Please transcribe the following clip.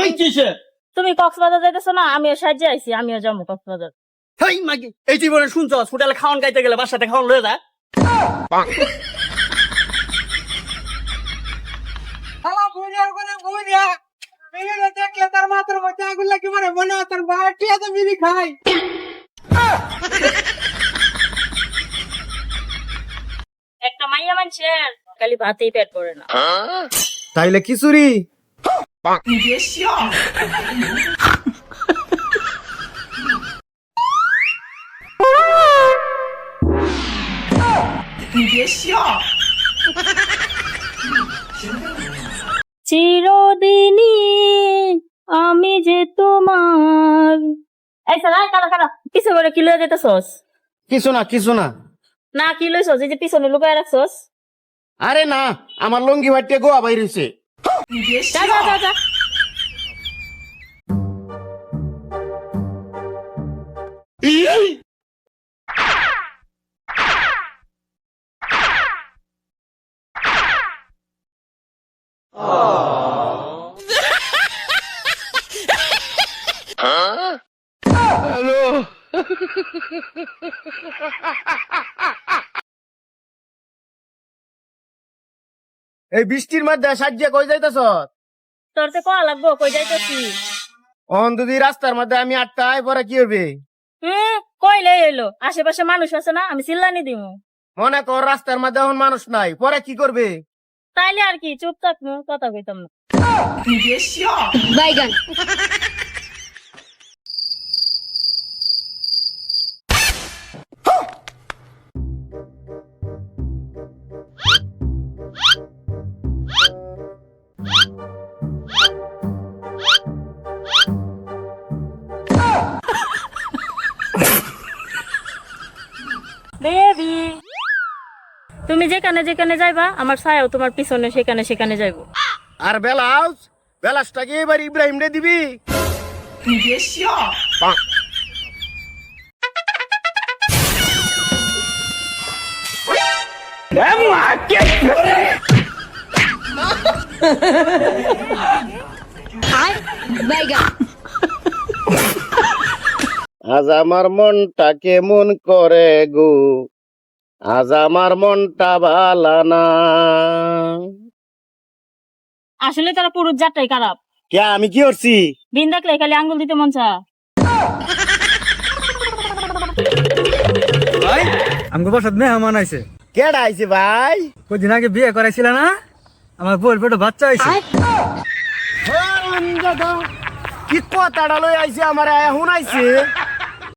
ওই কিসে তুমি কক্সবাজার যাইতেছো না, আমিও সাহায্যে আইছি, আমিও যাবো কক্সবাজার। হেই মাগি এই জীবনে শুনছস হোটেলে খাওয়ান খাইতে গেলে বাসাতে খাওয়ান লয়ে যায় শালা বুঝার কোন বুঝা বিড়ি দেখলে তার মাথার মধ্যে আগুন লাগি মরে মনে হয় তার বাড়ি এত বিড়ি খাই। একটা মাইয়া মানুষের খালি ভাতেই পেট ভরে না। তাইলে খিচুড়ি চিরদিনই আমি যে তোমার। এই সালা কারা কারা পিছে করে কি লয়ে যেতেছস? কিছু না না কি লইছস? এই যে পিছনে লুকায় রাখছস। আরে না আমার লঙ্গি ভাইটে গোয়া বাইরেছে যা যা যা যা। এই বৃষ্টির মধ্যে সাহায্য কই যাইতেছ তোর তো কয়া লাগবো, কই যাইতেছি? অন যদি রাস্তার মধ্যে আমি আটটায় পরে কি হবে? কইলে এলো, আশেপাশে মানুষ আছে না, আমি চিল্লানি দিমু। মনে কর রাস্তার মধ্যে এখন মানুষ নাই, পরে কি করবে? তাইলে আর কি চুপ থাকবো, কথা কইতাম না। বাইগান বেবি, তুমি যেখানে যেখানে যাইবা আমার ছায়াও তোমার পিছনে সেখানে সেখানে যাইবো। আর বেলাসটাকে এবার ইব্রাহিম রে দিবি? বাইগান আজ আমার মনটা কেমন করে গো, আজ আমার মনটা ভালা না। আসলে তারা পুরুষ জাতটাই খারাপ। কে আমি কি করছি? দিন দেখলে খালি আঙ্গুল দিতে মন চা। ভাই আমগো বাসাত মেহমান আইছে। কেডা আইছে ভাই? কদিন আগে বিয়ে করাইছিল না, আমার বউর পেটে বাচ্চা হইছে। কি কথাটা লই আইছে আমার এখন আইছে?